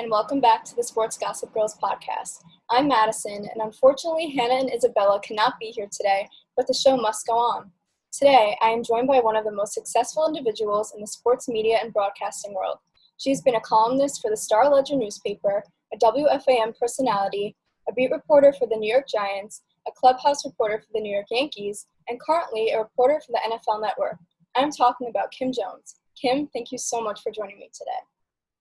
and welcome back to the Sports Gossip Girls podcast. I'm Madison, and unfortunately, Hannah and Isabella cannot be here today, but the show must go on. Today, I am joined by one of the most successful individuals in the sports media and broadcasting world. She's been a columnist for the Star-Ledger newspaper, a WFAN personality, a beat reporter for the New York Giants, a clubhouse reporter for the New York Yankees, and currently a reporter for the NFL Network. I'm talking about Kim Jones. Kim, thank you so much for joining me today.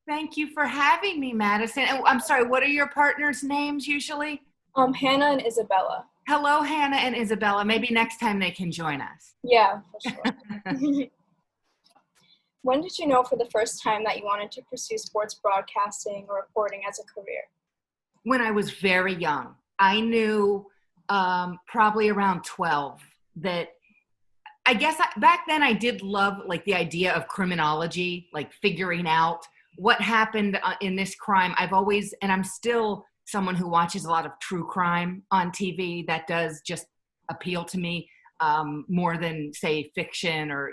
Thank you for having me, Madison. Oh, I'm sorry, what are your partners' names usually? Hannah and Isabella. Hello, Hannah and Isabella. Maybe next time they can join us. Yeah, for sure. When did you know for the first time that you wanted to pursue sports broadcasting or reporting as a career? When I was very young. I knew probably around 12 that I guess back then I did love like the idea of criminology, like figuring out what happened in this crime. I've always, and I'm still someone who watches a lot of true crime on TV. That does just appeal to me more than say fiction or,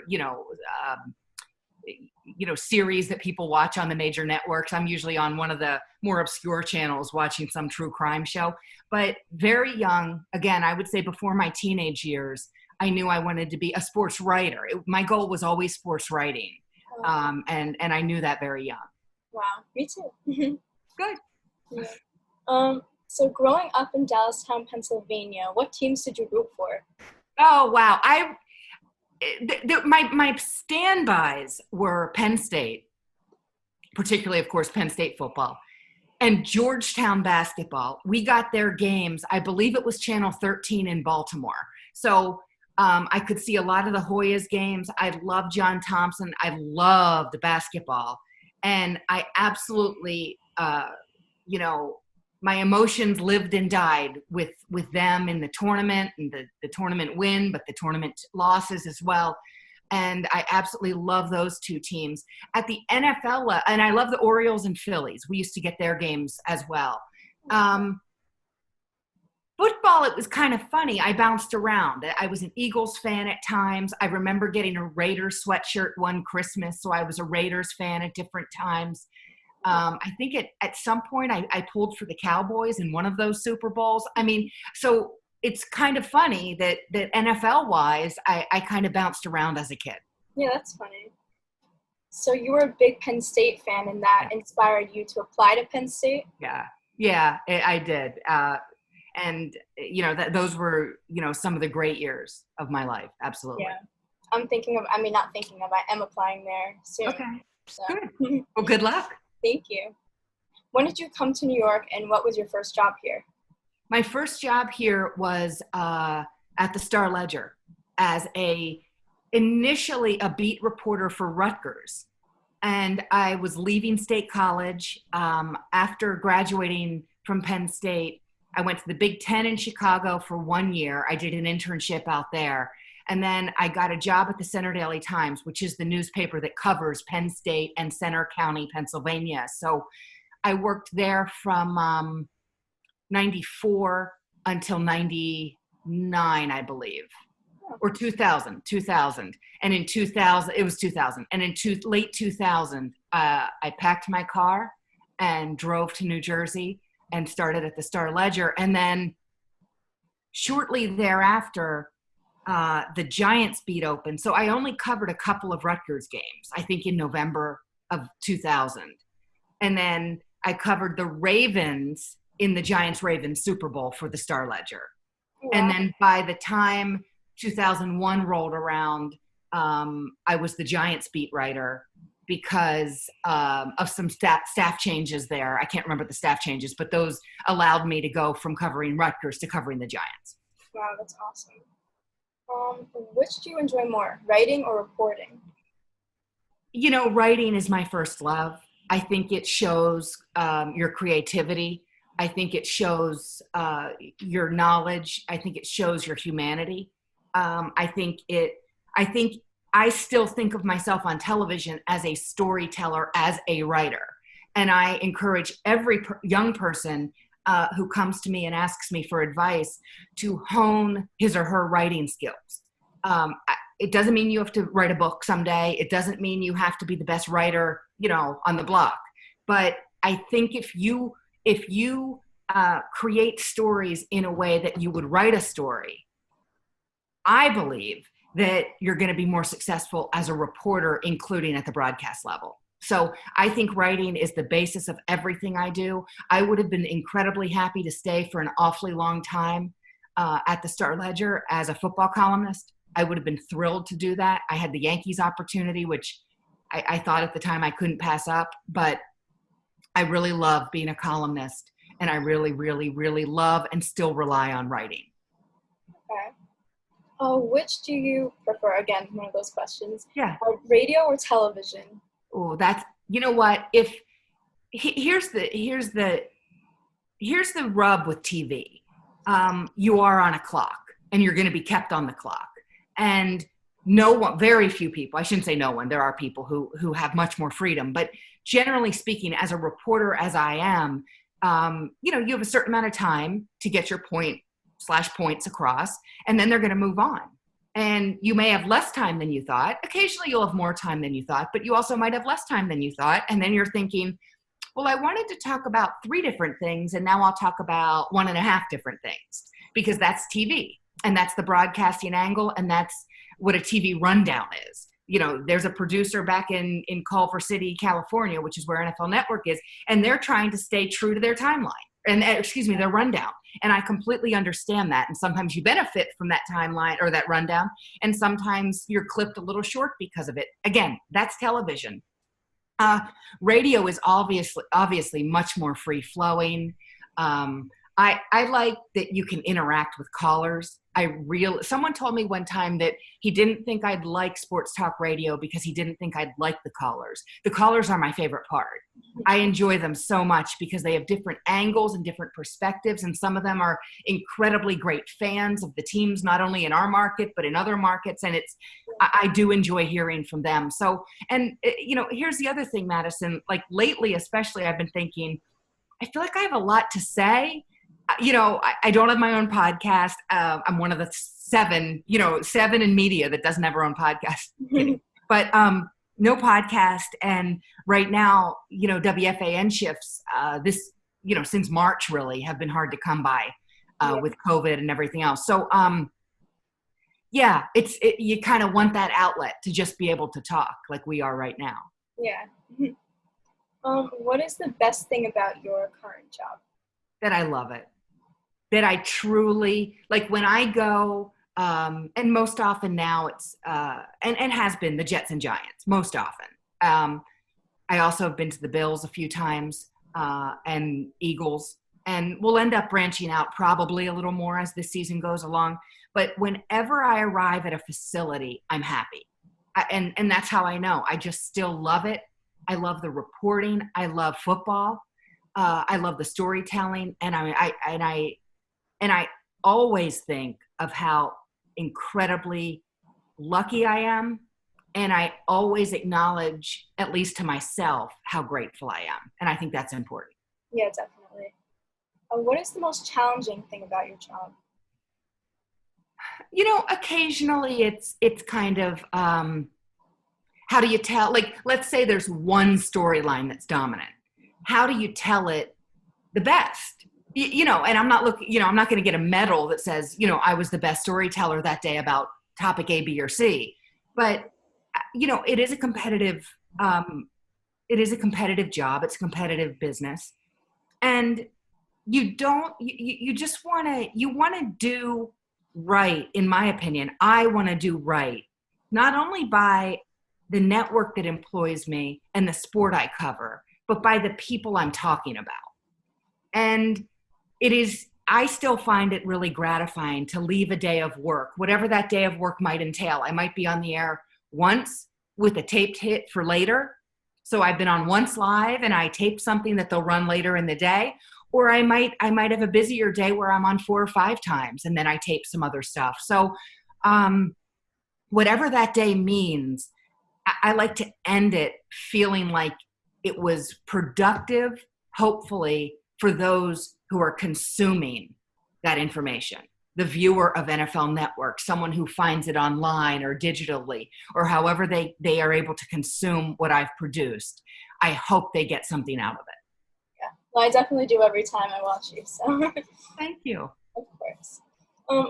series that people watch on the major networks. I'm usually on one of the more obscure channels watching some true crime show. But very young, again, I would say before my teenage years, I knew I wanted to be a sports writer. My goal was always sports writing. And I knew that very young. Wow, me too. Good. Yeah. So growing up in Dallastown, Pennsylvania, what teams did you root for? Oh, wow. My standbys were Penn State, particularly, of course, Penn State football, and Georgetown basketball. We got their games, I believe it was Channel 13 in Baltimore. So I could see a lot of the Hoyas games. I loved John Thompson. I loved basketball. And I absolutely, my emotions lived and died with them in the tournament and the tournament win, but the tournament losses as well. And I absolutely love those two teams. At the NFL, and I love the Orioles and Phillies. We used to get their games as well. Football, it was kind of funny. I bounced around. I was an Eagles fan at times. I remember getting a Raiders sweatshirt one Christmas, so I was a Raiders fan at different times. I think at some point I pulled for the Cowboys in one of those Super Bowls. I mean, so it's kind of funny that NFL-wise, I kind of bounced around as a kid. Yeah, that's funny. So you were a big Penn State fan, and that inspired you to apply to Penn State? Yeah, I did. And, those were, some of the great years of my life. Absolutely. Yeah. I am applying there soon. Okay. So. Good. Well, good luck. Thank you. When did you come to New York, and what was your first job here? My first job here was at the Star-Ledger as initially a beat reporter for Rutgers. And I was leaving State College. After graduating from Penn State, I went to the Big Ten in Chicago for 1 year. I did an internship out there. And then I got a job at the Center Daily Times, which is the newspaper that covers Penn State and Center County, Pennsylvania. So I worked there from 94 until 99, I believe, or 2000. And in 2000, it was 2000. And in late 2000, I packed my car and drove to New Jersey and started at the Star-Ledger. And then shortly thereafter, the Giants beat open. So I only covered a couple of Rutgers games, I think in November of 2000. And then I covered the Ravens in the Giants-Ravens Super Bowl for the Star-Ledger. Wow. And then by the time 2001 rolled around, I was the Giants beat writer because of some staff changes there. I can't remember the staff changes, but those allowed me to go from covering Rutgers to covering the Giants. Wow, that's awesome. Which do you enjoy more, writing or reporting? Writing is my first love. I think it shows your creativity. I think it shows your knowledge. I think it shows your humanity. I still think of myself on television as a storyteller, as a writer. And I encourage every young person who comes to me and asks me for advice to hone his or her writing skills. It doesn't mean you have to write a book someday. It doesn't mean you have to be the best writer, on the block. But I think if you create stories in a way that you would write a story, I believe that you're going to be more successful as a reporter, including at the broadcast level. So I think writing is the basis of everything I do. I would have been incredibly happy to stay for an awfully long time at the Star-Ledger as a football columnist. I would have been thrilled to do that. I had the Yankees opportunity, which I thought at the time I couldn't pass up, but I really love being a columnist, and I really, really, really love and still rely on writing. Okay. Which do you prefer? Again, one of those questions. Yeah. Radio or television? Oh, that's, you know what? Here's the rub with TV. You are on a clock, and you're going to be kept on the clock. And very few people, I shouldn't say no one, there are people who have much more freedom, but generally speaking, as a reporter, as I am, you have a certain amount of time to get your points across, and then they're going to move on. And you may have less time than you thought. Occasionally you'll have more time than you thought, but you also might have less time than you thought. And then you're thinking, well, I wanted to talk about 3 different things, and now I'll talk about 1.5 different things, because that's TV, and that's the broadcasting angle, and that's what a TV rundown is. There's a producer back in Culver City, California, which is where NFL Network is, and they're trying to stay true to their timeline, their rundown. And I completely understand that. And sometimes you benefit from that timeline or that rundown, and sometimes you're clipped a little short because of it. Again, that's television. Radio is obviously much more free flowing. I like that you can interact with callers. Someone told me one time that he didn't think I'd like sports talk radio because he didn't think I'd like the callers. The callers are my favorite part. I enjoy them so much because they have different angles and different perspectives, and some of them are incredibly great fans of the teams, not only in our market, but in other markets. And I do enjoy hearing from them. So, and here's the other thing, Madyson, like lately, especially, I've been thinking, I feel like I have a lot to say. I don't have my own podcast. I'm one of the seven in media that doesn't have her own podcast. But no podcast. And right now, WFAN shifts since March really have been hard to come by with COVID and everything else. So you kind of want that outlet to just be able to talk like we are right now. Yeah. What is the best thing about your current job? That I love it. That I truly, like when I go, and most often now it's, and has been the Jets and Giants, most often. I also have been to the Bills a few times, and Eagles, and we'll end up branching out probably a little more as this season goes along. But whenever I arrive at a facility, I'm happy. And that's how I know. I just still love it. I love the reporting. I love football. I love the storytelling, and I always think of how incredibly lucky I am, and I always acknowledge, at least to myself, how grateful I am, and I think that's important. Yeah, definitely. What is the most challenging thing about your job? Occasionally it's kind of how do you tell? Like, let's say there's one storyline that's dominant. How do you tell it the best? And I'm not I'm not going to get a medal that says, I was the best storyteller that day about topic A, B, or C. But, it is a competitive job. It's a competitive business. And you just want to do right. In my opinion, I want to do right, not only by the network that employs me and the sport I cover, but by the people I'm talking about. And I still find it really gratifying to leave a day of work, whatever that day of work might entail. I might be on the air once with a taped hit for later. So I've been on once live and I tape something that they'll run later in the day. Or I might have a busier day where I'm on 4 or 5 times and then I tape some other stuff. So whatever that day means, I like to end it feeling like it was productive, hopefully, for those who are consuming that information. The viewer of NFL Network, someone who finds it online or digitally, or however they are able to consume what I've produced. I hope they get something out of it. Well, I definitely do every time I watch you, so Thank you. of course.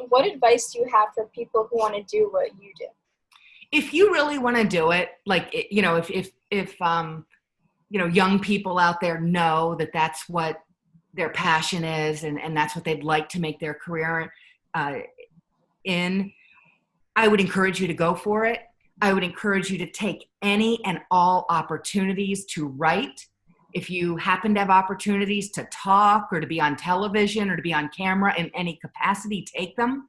What advice do you have for people who want to do what you do? If you really want to do it, like, if young people out there know that that's what their passion is, and that's what they'd like to make their career in, I would encourage you to go for it. I would encourage you to take any and all opportunities to write. If you happen to have opportunities to talk or to be on television or to be on camera in any capacity, take them.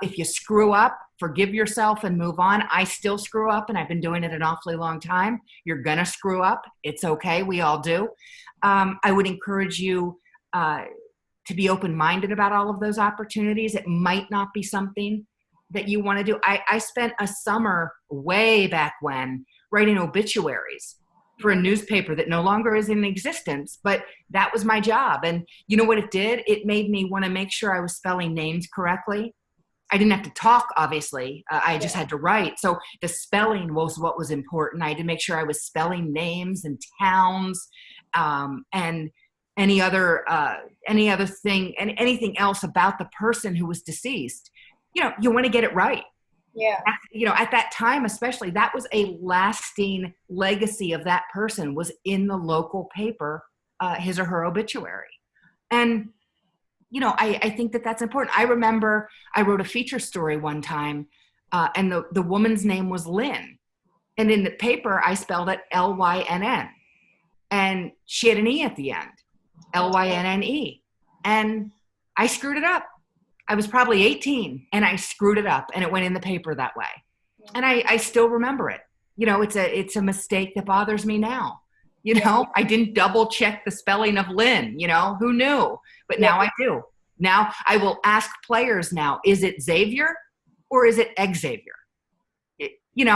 If you screw up, forgive yourself and move on. I still screw up, and I've been doing it an awfully long time. You're going to screw up. It's okay. We all do. I would encourage you to be open-minded about all of those opportunities. It might not be something that you want to do. I spent a summer way back when writing obituaries for a newspaper that no longer is in existence, but that was my job. And you know what it did? It made me want to make sure I was spelling names correctly. I didn't have to talk, obviously. I just had to write. So the spelling was what was important. I had to make sure I was spelling names and towns, and any other thing, and anything else about the person who was deceased. You want to get it right. Yeah. At that time, especially, that was a lasting legacy of that person, was in the local paper, his or her obituary. And I think that that's important. I remember I wrote a feature story one time, and the woman's name was Lynn. And in the paper, I spelled it Lynn. And she had an E at the end, Lynne. And I screwed it up. I was probably 18, and I screwed it up, and it went in the paper that way. And I still remember it. It's a mistake that bothers me now. I didn't double check the spelling of Lynn, who knew? But now I do. Now I will ask players now, is it Xavier or is it Xavier? You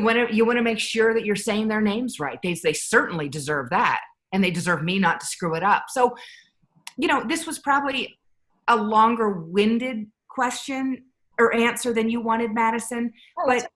want to make sure that you're saying their names right. They certainly deserve that, and they deserve me not to screw it up. So, this was probably a longer winded question or answer than you wanted, Madyson. But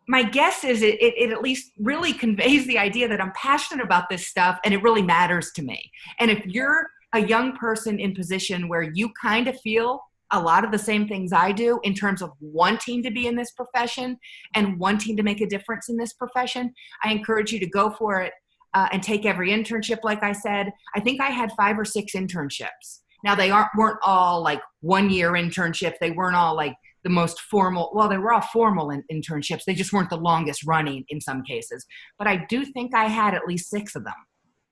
my guess is it at least really conveys the idea that I'm passionate about this stuff, and it really matters to me. And if you're a young person in position where you kind of feel a lot of the same things I do in terms of wanting to be in this profession and wanting to make a difference in this profession, I encourage you to go for it, and take every internship. Like I said, I think I had 5 or 6 internships. Now they weren't all like 1-year internships. They weren't all like the most formal. Well, they were all formal internships. They just weren't the longest running in some cases. But I do think I had at least 6 of them.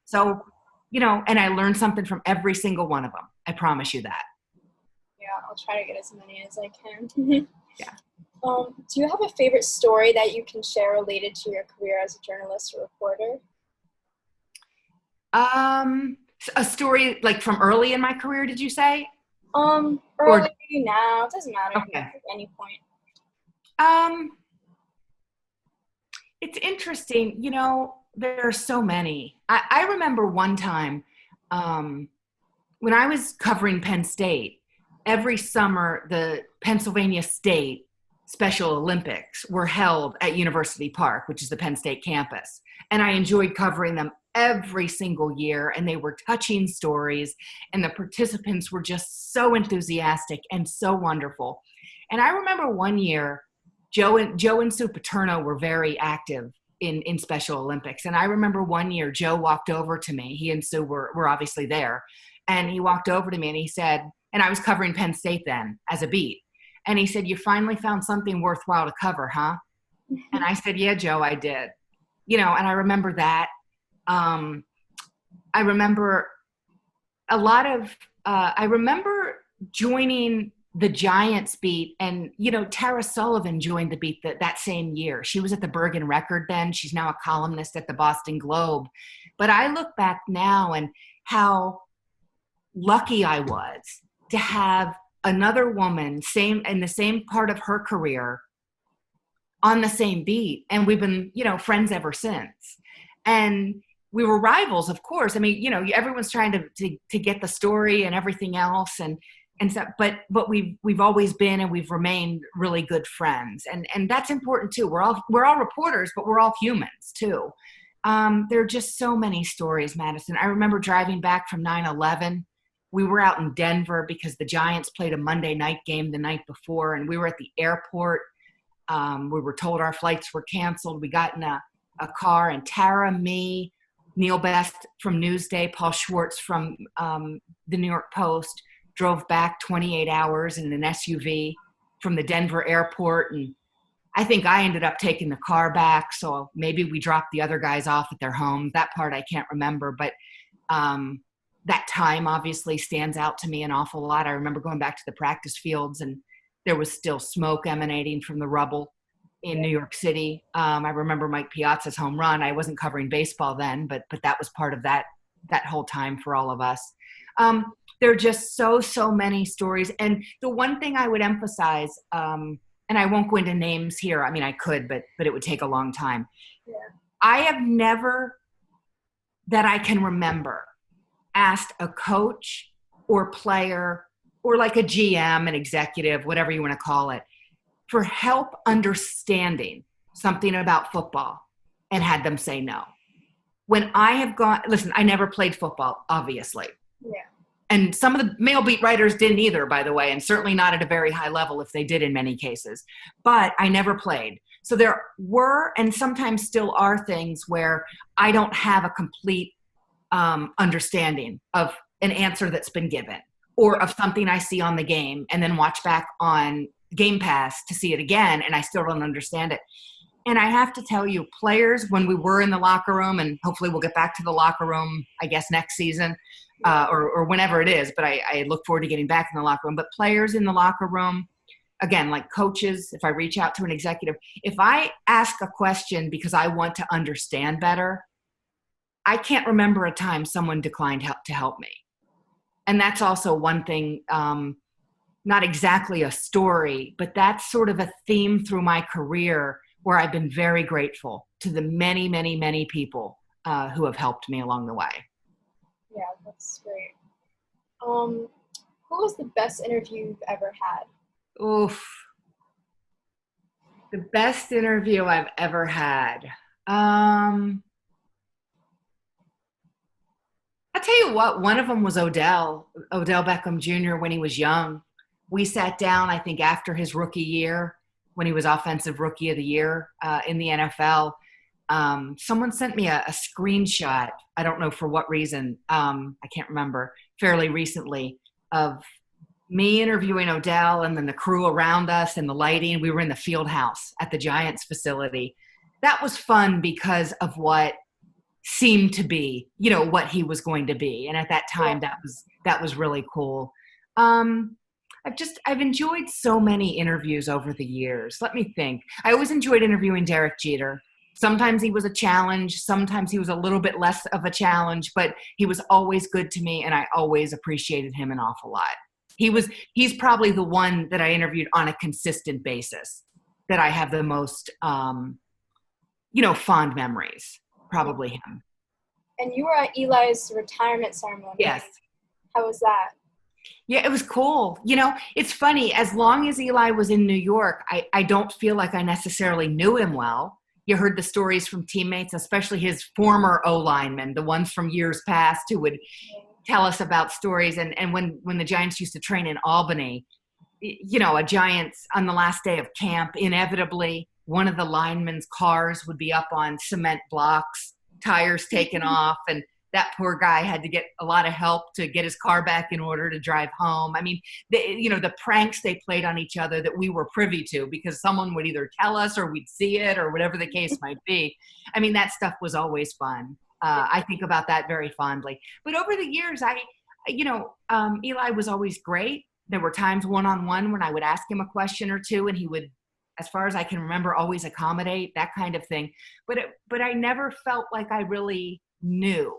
So, and I learned something from every single one of them. I promise you that. Yeah, I'll try to get as many as I can. Yeah. Do you have a favorite story that you can share related to your career as a journalist or reporter? A story like from early in my career, did you say? Early, now, it doesn't matter. Okay. At any point. It's interesting, there are so many. I remember one time, when I was covering Penn State, every summer the Pennsylvania State Special Olympics were held at University Park, which is the Penn State campus. And I enjoyed covering them every single year, and they were touching stories, and the participants were just so enthusiastic and so wonderful. And I remember one year, Joe and Sue Paterno were very active in Special Olympics. And I remember one year, Joe walked over to me. He and Sue were obviously there. And he walked over to me and he said, and I was covering Penn State then as a beat. And he said, "You finally found something worthwhile to cover, huh?" And I said, "Yeah, Joe, I did." And I remember that. I remember I remember joining the Giants beat, and, Tara Sullivan joined the beat that same year. She was at the Bergen Record then. She's now a columnist at the Boston Globe. But I look back now and how lucky I was to have another woman in the same part of her career on the same beat. And we've been, friends ever since. And we were rivals, of course. I mean, everyone's trying to get the story and everything else. And so, but we've always been, and we've remained really good friends. And that's important too. We're all reporters, but we're all humans too. There are just so many stories, Madyson. I remember driving back from 9/11. We were out in Denver because the Giants played a Monday night game the night before, and we were at the airport. We were told our flights were canceled. We got in a car, and Tara, me, Neil Best from Newsday, Paul Schwartz from the New York Post drove back 28 hours in an SUV from the Denver airport. And I think I ended up taking the car back. So maybe we dropped the other guys off at their home. That part I can't remember. But that time obviously stands out to me an awful lot. I remember going back to the practice fields and there was still smoke emanating from the rubble in New York City. I remember Mike Piazza's home run. I wasn't covering baseball then, but that was part of that whole time for all of us. There are just so many stories. And the one thing I would emphasize, and I won't go into names here. I mean, I could, but it would take a long time. Yeah. I have never, that I can remember, asked a coach or player or like a GM, an executive, whatever you want to call it, for help understanding something about football and had them say no. When I have gone, listen, I never played football, obviously. Yeah. And some of the male beat writers didn't either, by the way, and certainly not at a very high level if they did in many cases. But I never played. So there were and sometimes still are things where I don't have a complete understanding of an answer that's been given or of something I see on the game and then watch back on Game Pass to see it again, and I still don't understand it. And I have to tell you, players, when we were in the locker room, and hopefully we'll get back to the locker room, I guess, next season or whenever it is, but I look forward to getting back in the locker room. But players in the locker room, again, like coaches, if I reach out to an executive, if I ask a question because I want to understand better, I can't remember a time someone declined to help me. And that's also one thing, not exactly a story, but that's sort of a theme through my career where I've been very grateful to the many people who have helped me along the way. Yeah, that's great. Who was the best interview you've ever had? Oof. The best interview I've ever had. I'll tell you what, one of them was Odell Beckham Jr. when he was young. We sat down, I think, after his rookie year when he was Offensive Rookie of the Year in the NFL. Someone sent me a screenshot, I don't know for what reason, I can't remember, fairly recently, of me interviewing Odell and then the crew around us and the lighting. We were in the field house at the Giants facility. That was fun because of what seemed to be, what he was going to be. And at that time, that was really cool. I've enjoyed so many interviews over the years. Let me think. I always enjoyed interviewing Derek Jeter. Sometimes he was a challenge. Sometimes he was a little bit less of a challenge, but he was always good to me, and I always appreciated him an awful lot. He's probably the one that I interviewed on a consistent basis that I have the most, fond memories. Probably him. And you were at Eli's retirement ceremony. Yes. How was that? Yeah, it was cool. It's funny. As long as Eli was in New York, I don't feel like I necessarily knew him well. You heard the stories from teammates, especially his former O-linemen, the ones from years past who would tell us about stories. And when the Giants used to train in Albany, a Giants on the last day of camp, inevitably, one of the linemen's cars would be up on cement blocks, tires taken off, and that poor guy had to get a lot of help to get his car back in order to drive home. I mean, the pranks they played on each other that we were privy to because someone would either tell us or we'd see it or whatever the case might be. I mean, that stuff was always fun. I think about that very fondly. But over the years, Eli was always great. There were times one-on-one when I would ask him a question or two and he would, as far as I can remember, always accommodate, that kind of thing. But I never felt like I really knew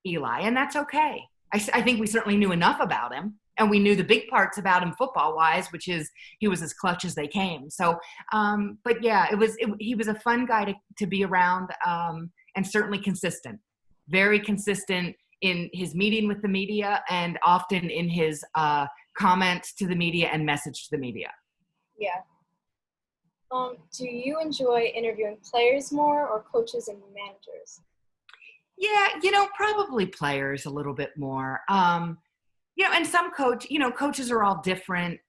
Eli, and that's okay. I think we certainly knew enough about him, and we knew the big parts about him football-wise, which is he was as clutch as they came. So, but yeah, he was a fun guy to be around, and certainly consistent, very consistent in his meeting with the media, and often in his comments to the media and message to the media. Yeah. Do you enjoy interviewing players more or coaches and managers? Yeah, probably players a little bit more. And some coaches are all different.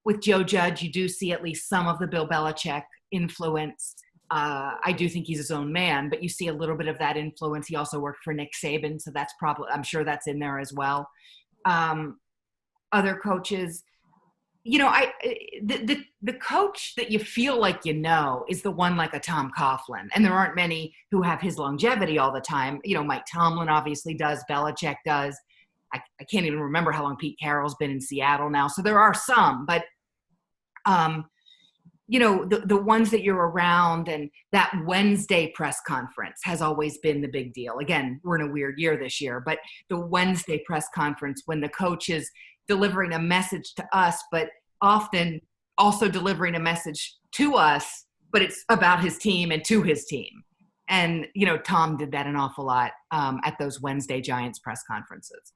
With Joe Judge, you do see at least some of the Bill Belichick influence. I do think he's his own man, but you see a little bit of that influence. He also worked for Nick Saban, so I'm sure that's in there as well. Other coaches, the coach that you feel like is the one like a Tom Coughlin, and there aren't many who have his longevity all the time. Mike Tomlin obviously does, Belichick does. I can't even remember how long Pete Carroll's been in Seattle now, so there are some, but the ones that you're around, and that Wednesday press conference has always been the big deal. Again, we're in a weird year this year, but the Wednesday press conference when the coach is delivering a message to us, but often also delivering a message to us, but it's about his team and to his team. And, Tom did that an awful lot at those Wednesday Giants press conferences.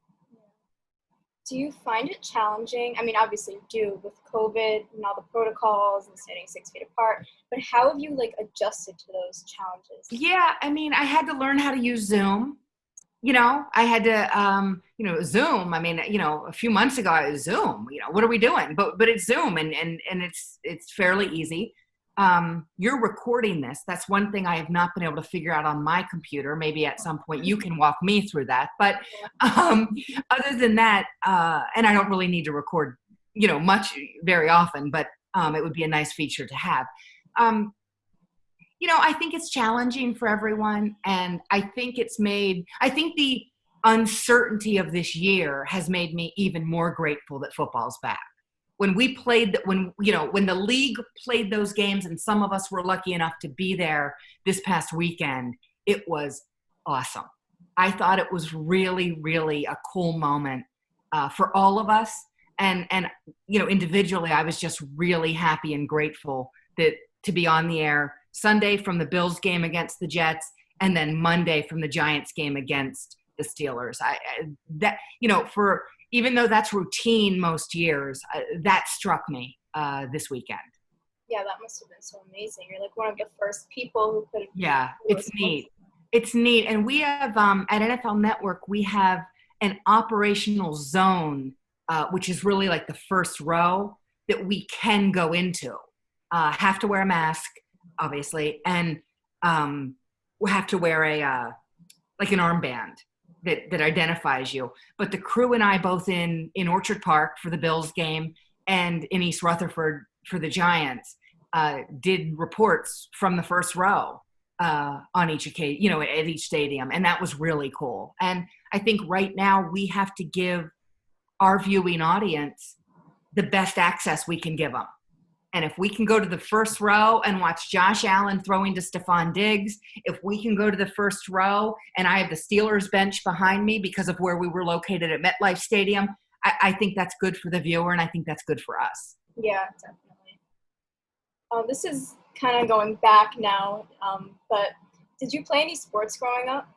Do you find it challenging? I mean, obviously you do with COVID and all the protocols and standing 6 feet apart, but how have you adjusted to those challenges? Yeah, I mean, I had to learn how to use Zoom. I had to, Zoom. I mean, a few months ago I was Zoom, what are we doing? But it's Zoom and it's fairly easy. You're recording this. That's one thing I have not been able to figure out on my computer. Maybe at some point you can walk me through that. But other than that, and I don't really need to record, much very often, but it would be a nice feature to have. I think it's challenging for everyone. And I think the uncertainty of this year has made me even more grateful that football's back. When the league played those games, and some of us were lucky enough to be there this past weekend, it was awesome. I thought it was really, really a cool moment for all of us. And individually, I was just really happy and grateful to be on the air Sunday from the Bills game against the Jets, and then Monday from the Giants game against the Steelers. Even though that's routine most years, that struck me this weekend. Yeah, that must have been so amazing. You're one of the first people who could have. Yeah, it's neat. It's neat. And we have, at NFL Network, we have an operational zone, which is really like the first row that we can go into. Have to wear a mask, obviously, and we have to wear an armband that identifies you. But the crew and I, both in Orchard Park for the Bills game and in East Rutherford for the Giants, did reports from the first row on each occasion, at each stadium. And that was really cool. And I think right now we have to give our viewing audience the best access we can give them. And if we can go to the first row and watch Josh Allen throwing to Stephon Diggs, if we can go to the first row and I have the Steelers bench behind me because of where we were located at MetLife Stadium, I think that's good for the viewer, and I think that's good for us. Yeah, definitely. This is kind of going back now, but did you play any sports growing up?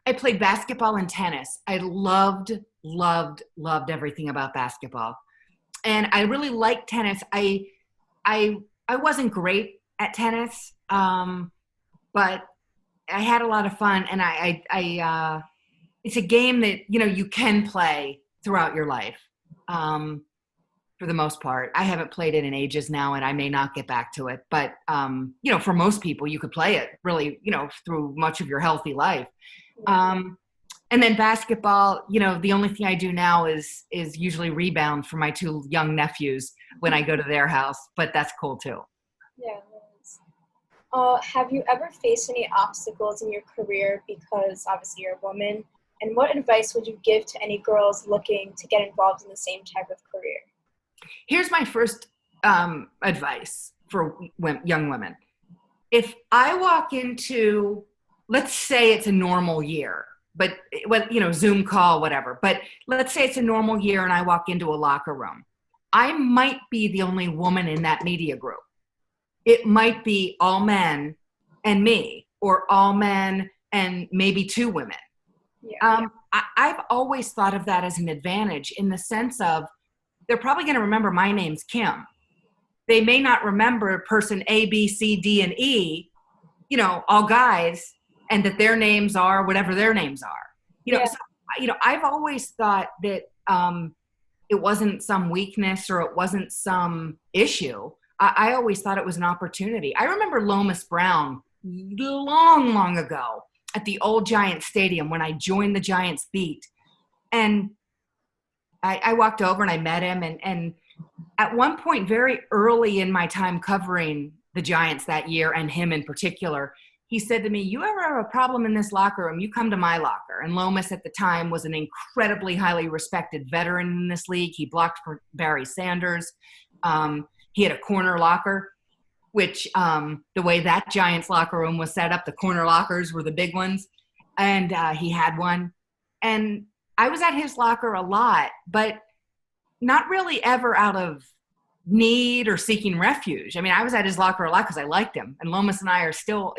I played basketball and tennis. I loved everything about basketball. And I really liked tennis. I wasn't great at tennis, but I had a lot of fun, and I it's a game that you can play throughout your life, for the most part. I haven't played it in ages now, and I may not get back to it. But for most people, you could play it really, through much of your healthy life. And then basketball, the only thing I do now is usually rebound for my two young nephews when I go to their house, but that's cool too. Yeah, have you ever faced any obstacles in your career because obviously you're a woman? And what advice would you give to any girls looking to get involved in the same type of career? Here's my first advice for young women. If I walk into, let's say it's a normal year, but Zoom call, whatever. But let's say it's a normal year and I walk into a locker room. I might be the only woman in that media group. It might be all men and me, or all men and maybe two women. Yeah. I've always thought of that as an advantage in the sense of they're probably going to remember my name's Kim. They may not remember person A, B, C, D, and E, all guys. and that their names are whatever their names are. Yeah. So, I've always thought that it wasn't some weakness or it wasn't some issue. I always thought it was an opportunity. I remember Lomas Brown long, long ago at the old Giants Stadium when I joined the Giants beat. And I walked over and I met him. And at one point, very early in my time covering the Giants that year, and him in particular, he said to me, "You ever have a problem in this locker room, you come to my locker." And Lomas at the time was an incredibly highly respected veteran in this league. He blocked for Barry Sanders. He had a corner locker, which the way that Giants locker room was set up, the corner lockers were the big ones. And he had one. And I was at his locker a lot, but not really ever out of need or seeking refuge. I mean, I was at his locker a lot because I liked him. And Lomas and I are still,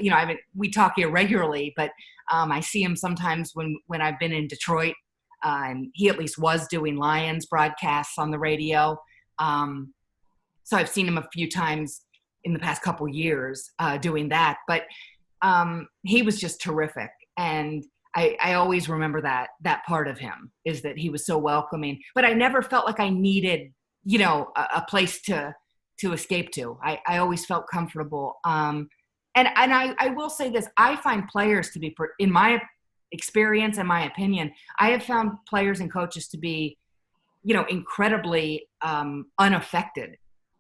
we talk irregularly, but I see him sometimes when I've been in Detroit. And he at least was doing Lions broadcasts on the radio. So I've seen him a few times in the past couple years doing that. But he was just terrific. And I always remember that part of him is that he was so welcoming. But I never felt like I needed a place to escape to. I always felt comfortable. And I will say this, I find players to be, in my experience and my opinion, I have found players and coaches to be, incredibly unaffected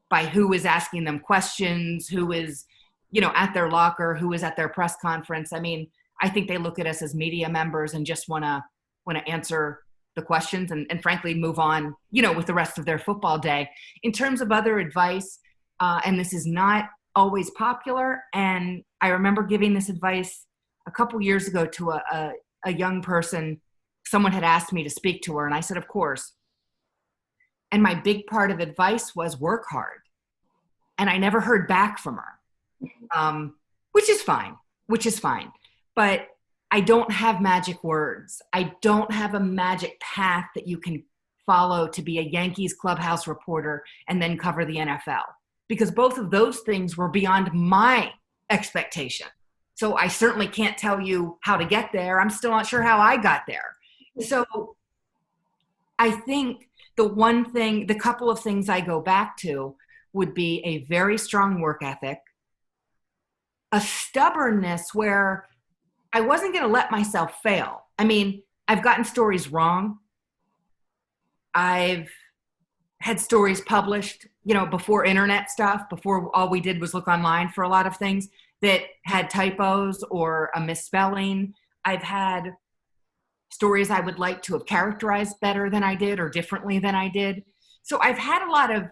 by who is asking them questions, who is, at their locker, who is at their press conference. I mean, I think they look at us as media members and just want to answer the questions and frankly move on, with the rest of their football day. In terms of other advice, and this is not always popular, and I remember giving this advice a couple years ago to a young person. Someone had asked me to speak to her, and I said, of course. And my big part of advice was work hard. And I never heard back from her, which is fine. But I don't have magic words. I don't have a magic path that you can follow to be a Yankees clubhouse reporter and then cover the NFL, because both of those things were beyond my expectation. So I certainly can't tell you how to get there. I'm still not sure how I got there. So I think the couple of things I go back to would be a very strong work ethic, a stubbornness where I wasn't going to let myself fail. I mean, I've gotten stories wrong. I've had stories published, before internet stuff, before all we did was look online for a lot of things that had typos or a misspelling. I've had stories I would like to have characterized better than I did or differently than I did. So I've had a lot of,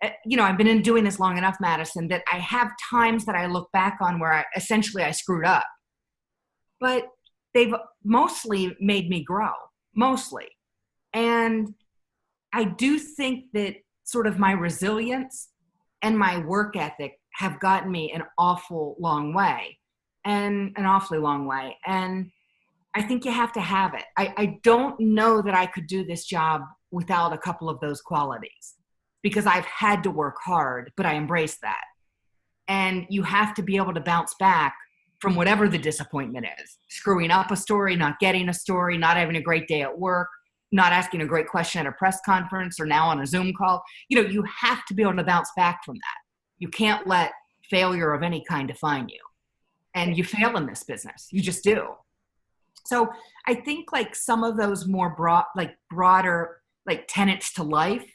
I've been doing this long enough, Madyson, that I have times that I look back on where I screwed up. But they've mostly made me grow, mostly. And I do think that sort of my resilience and my work ethic have gotten me an awfully long way. And I think you have to have it. I don't know that I could do this job without a couple of those qualities, because I've had to work hard, but I embrace that. And you have to be able to bounce back from whatever the disappointment is. Screwing up a story, not getting a story, not having a great day at work, not asking a great question at a press conference or now on a Zoom call. You have to be able to bounce back from that. You can't let failure of any kind define you. And you fail in this business. You just do. So I think like some of those more broader tenets to life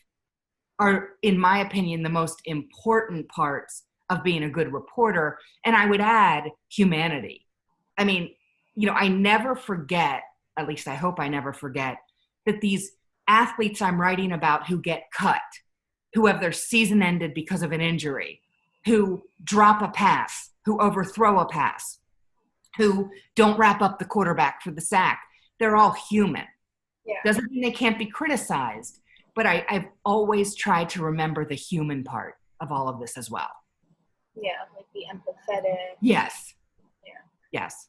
are, in my opinion, the most important parts of being a good reporter. And I would add humanity. I mean, I never forget, at least I hope I never forget, that these athletes I'm writing about who get cut, who have their season ended because of an injury, who drop a pass, who overthrow a pass, who don't wrap up the quarterback for the sack, they're all human. Yeah. Doesn't mean they can't be criticized, but I've always tried to remember the human part of all of this as well. Yeah, like be empathetic. Yes. Yeah. Yes.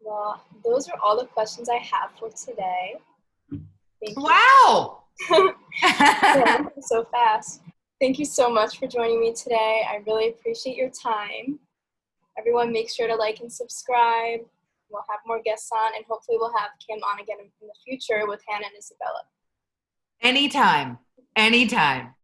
Well, those are all the questions I have for today. Thank you. Wow! Yeah, so fast. Thank you so much for joining me today. I really appreciate your time. Everyone make sure to like and subscribe. We'll have more guests on, and hopefully we'll have Kim on again in the future with Hannah and Isabella. Anytime. Anytime.